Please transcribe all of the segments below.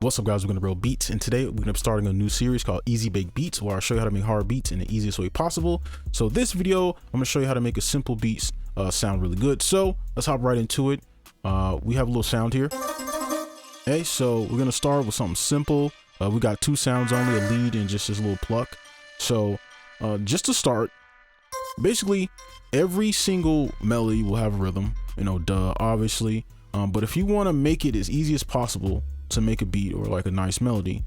What's up, guys? We're gonna BroBeats, and today we're gonna be starting a new series called Easy Bake Beats, where I'll show you how to make hard beats in the easiest way possible. So this video, I'm gonna show you how to make a simple beats sound really good. So let's hop right into it. We have a little sound here. Okay, so we're gonna start with something simple. We got two sounds only, a lead and just this little pluck. So just to start, basically every single melody will have a rhythm, you know, duh, obviously. But if you want to make it as easy as possible to make a beat or like a nice melody,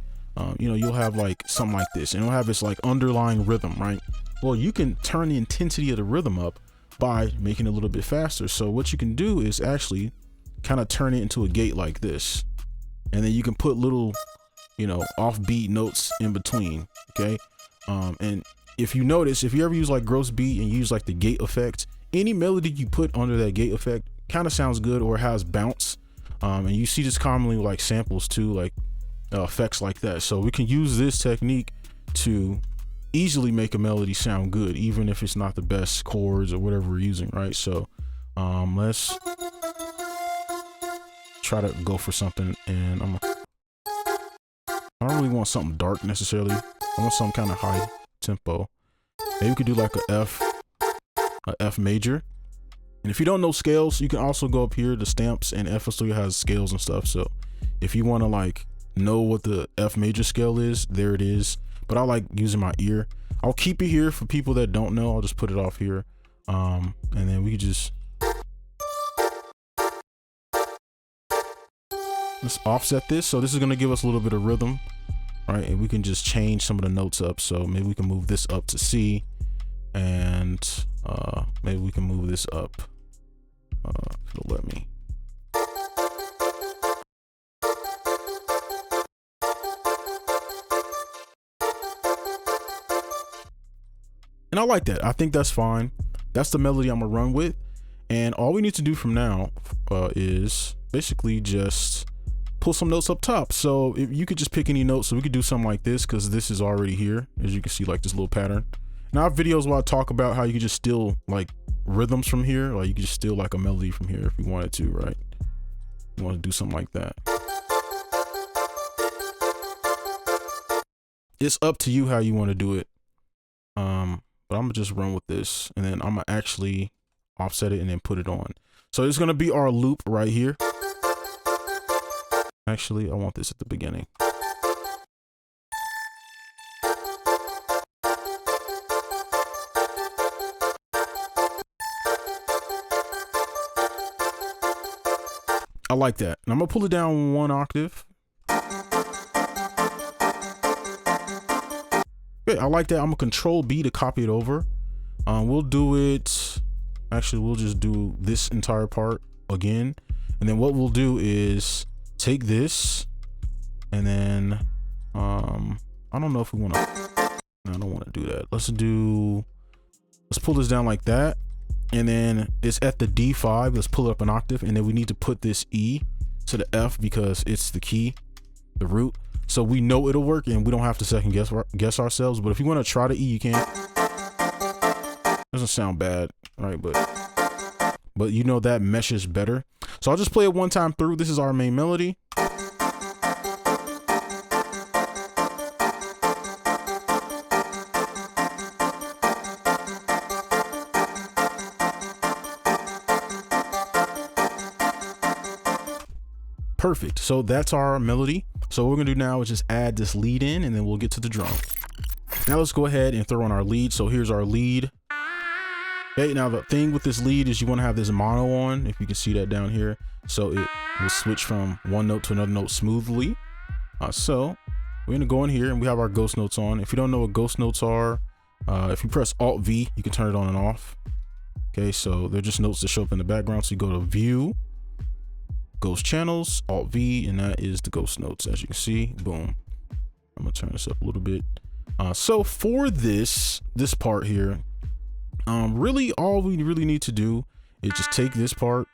you know, you'll have like something like this, and it'll have this like underlying rhythm, right? Well, you can turn the intensity of the rhythm up by making it a little bit faster. So what you can do is actually kind of turn it into a gate like this, and then you can put little, you know, offbeat notes in between. Okay. And if you notice, if you ever use like gross beat and use like the gate effect, any melody you put under that gate effect kind of sounds good or has bounce. And you see this commonly like samples too, like effects like that. So we can use this technique to easily make a melody sound good, even if it's not the best chords or whatever we're using, right? So let's try to go for something, and I don't really want something dark necessarily. I want some kind of high tempo. Maybe we could do like a F major. And if you don't know scales, you can also go up here to stamps, and FL Studio has scales and stuff. So if you want to like know what the F major scale is, there it is. But I like using my ear. I'll keep it here for people that don't know. I'll just put it off here. And then we just, let's offset this. So this is going to give us a little bit of rhythm, right? And we can just change some of the notes up. So maybe we can move this up to C, and maybe we can move this up. It'll let me. And I like that. I think that's fine. That's the melody I'm gonna run with. And all we need to do from now is basically just pull some notes up top. So if you could just pick any notes, so we could do something like this, because this is already here, as you can see, like this little pattern. Now I have videos where I talk about how you can just steal like rhythms from here, or you can just steal like a melody from here if you wanted to, right? You want to do something like that. It's up to you how you want to do it. But I'm gonna just run with this, and then I'm gonna actually offset it and then put it on. So it's gonna be our loop right here. Actually, I want this at the beginning. I like that. And I'm gonna pull it down one octave. Okay, I like that. I'm gonna Control B to copy it over. We'll do it. Actually, we'll just do this entire part again. And then what we'll do is take this, and then I don't know if we want to. I don't want to do that. Let's pull this down like that. And then it's at the D5. Let's pull it up an octave, and then we need to put this E to the F because it's the key, the root. So we know it'll work, and we don't have to second guess ourselves. But if you want to try the E, you can. Doesn't sound bad, right? But you know that meshes better. So I'll just play it one time through. This is our main melody. Perfect. So that's our melody. So what we're gonna do now is just add this lead in, and then we'll get to the drum. Now let's go ahead and throw on our lead. So here's our lead. Okay, now the thing with this lead is you want to have this mono on, if you can see that down here, so it will switch from one note to another note smoothly. So we're gonna go in here, and we have our ghost notes on. If you don't know what ghost notes are, if you press Alt V, you can turn it on and off. Okay, so they're just notes that show up in the background. So you go to View, Ghost Channels, Alt V, and that is the ghost notes, as you can see. Boom. I'm gonna turn this up a little bit. So for this part here, really all we really need to do is just take this part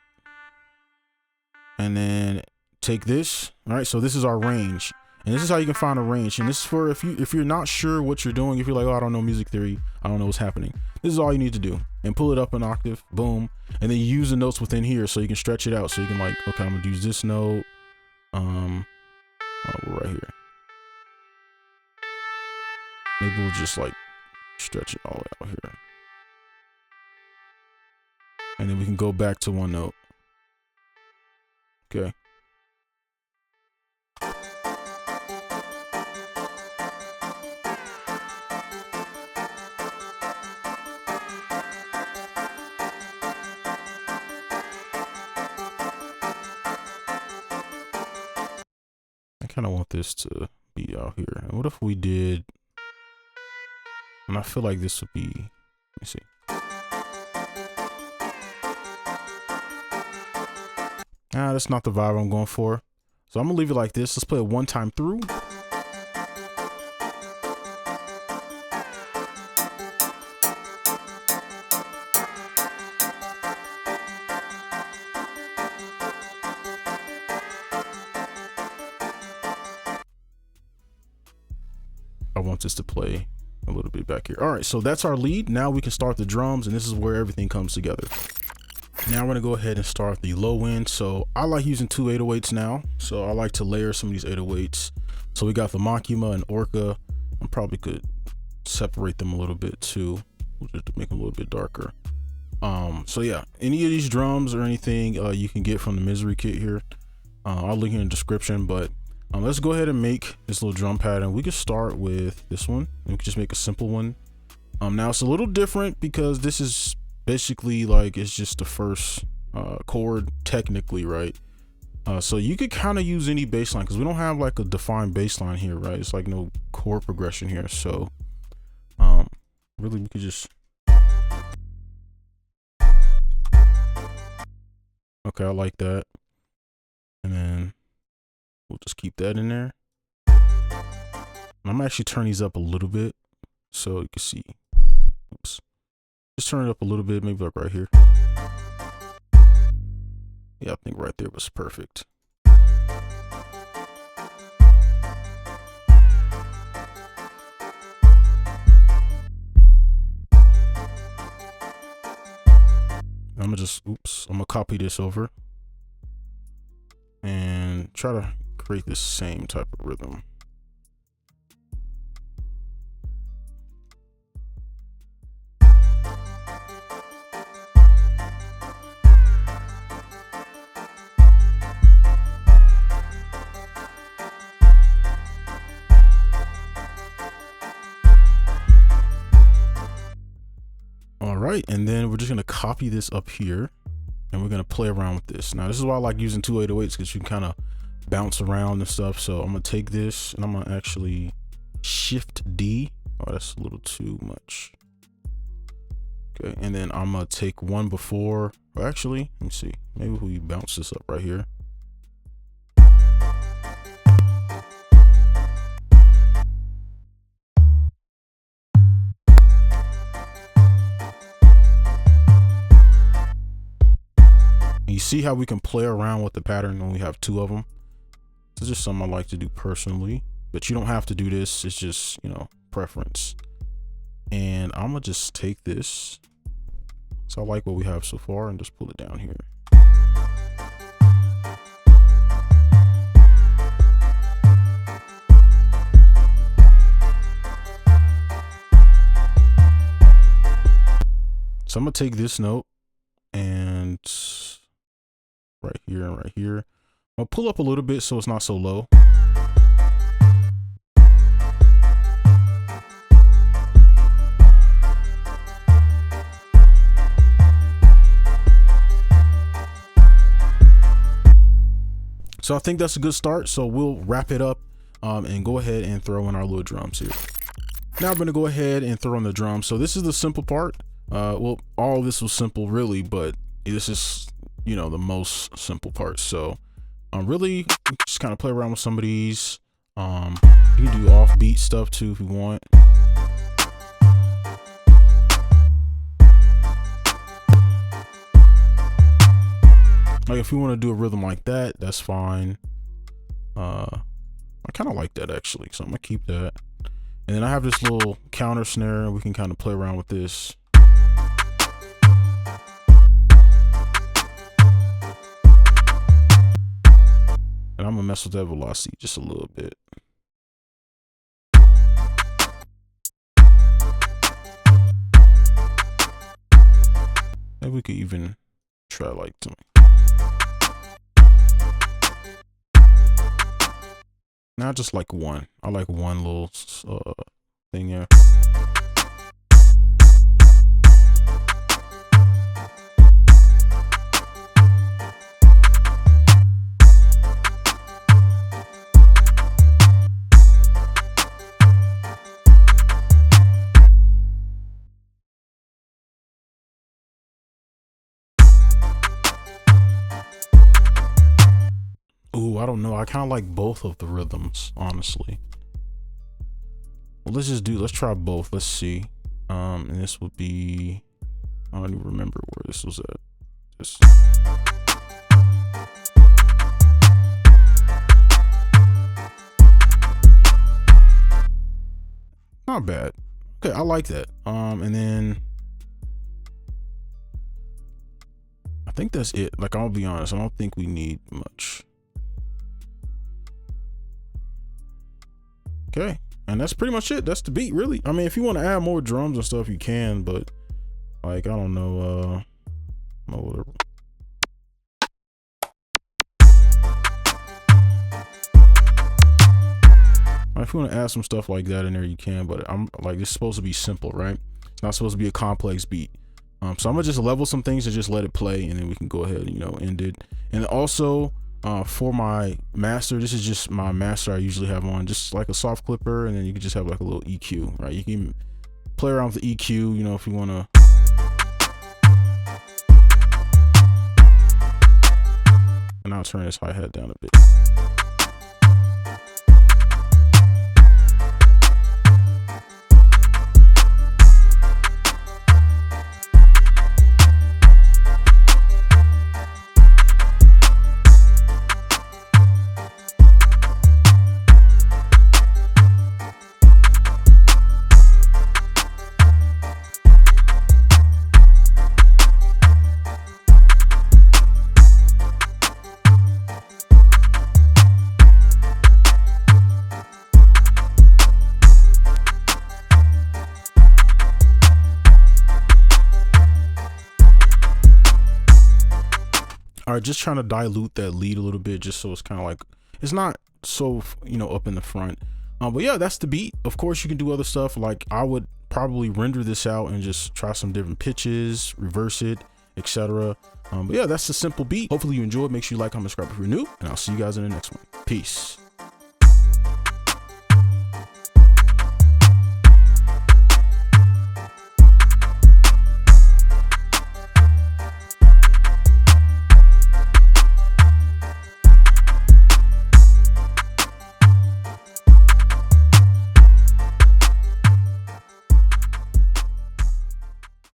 and then take this. All right, so this is our range, and this is how you can find a range. And this is for if you're not sure what you're doing, if you're like, oh, I don't know music theory, I don't know what's happening, this is all you need to do, and pull it up an octave. Boom. And then you use the notes within here so you can stretch it out. So you can like, okay, I'm gonna use this note, We're right here. Maybe we'll just like stretch it all out here. And then we can go back to one note. Okay. I kind of want this to be out here. And what if we did, and I feel like this would be, let me see. That's not the vibe I'm going for. So I'm gonna leave it like this. Let's play it one time through. I want this to play a little bit back here. All right, so that's our lead. Now we can start the drums, and this is where everything comes together. Now we're gonna go ahead and start the low end. So I like using 2 808s now. So I like to layer some of these 808s. So we got the 𝗲𝗡𝗲 and 𝗏𝗏. I probably could separate them a little bit too, just to make them a little bit darker. So yeah, any of these drums or anything you can get from the Misery kit here. I'll link in the description, but let's go ahead and make this little drum pattern. We can start with this one, and we can just make a simple one. Now it's a little different because this is basically like, it's just the first chord technically, right? So you could kind of use any bass line because we don't have like a defined bass line here, right? It's like no chord progression here. So really we could just, okay, I like that. And then we'll just keep that in there. And I'm actually turn these up a little bit so you can see. Oops. Just turn it up a little bit, maybe like right here. Yeah, I think right there was perfect. I'm gonna just, oops, I'm gonna copy this over and try to create the same type of rhythm. All right, and then we're just gonna copy this up here and we're gonna play around with this. Now this is why I like using 2 808s, because you can kind of bounce around and stuff. So I'm gonna take this and I'm gonna actually shift D. Oh, that's a little too much. Okay, and then I'm gonna take one before, or actually, let me see, maybe we bounce this up right here. You see how we can play around with the pattern when we have 2 of them. This is just something I like to do personally, but you don't have to do this. It's just, you know, preference. And I'm gonna just take this. So I like what we have so far and just pull it down here. So I'm gonna take this note and right here and right here. I'll pull up a little bit so it's not so low. So I think that's a good start. So we'll wrap it up and go ahead and throw in our little drums here. Now I'm going to go ahead and throw in the drums. So this is the simple part. Well, all this was simple really, but this is, you know, the most simple part. So really just kind of play around with some of these. You can do offbeat stuff too if you want. Like if you want to do a rhythm like that, that's fine. I kind of like that actually, so I'm gonna keep that. And then I have this little counter snare, and we can kind of play around with this. And I'm gonna mess with that velocity just a little bit. Maybe we could even try like something. Not just like one. I like one little thing here. Ooh, I don't know. I kind of like both of the rhythms, honestly. Well, let's try both. Let's see. And this would be, I don't even remember where this was at. Just not bad. Okay, I like that. And then I think that's it. Like, I'll be honest, I don't think we need much. Okay, and that's pretty much it. That's the beat, really. I mean, if you want to add more drums and stuff, you can, but like, I don't know, whatever. If you want to add some stuff like that in there, you can, but I'm like, it's supposed to be simple, right? It's not supposed to be a complex beat. So I'm gonna just level some things and just let it play, and then we can go ahead and, you know, end it. And also, for my master, this is just my master I usually have on, just like a soft clipper, and then you can just have like a little EQ, right? You can play around with the EQ, you know, if you want to. And I'll turn this hi-hat down a bit. All right, just trying to dilute that lead a little bit, just so it's kind of like, it's not so, you know, up in the front. But yeah, that's the beat. Of course, you can do other stuff. Like, I would probably render this out and just try some different pitches, reverse it, etc. But yeah, that's the simple beat. Hopefully you enjoyed. Make sure you like, comment, subscribe if you're new, and I'll see you guys in the next one. Peace.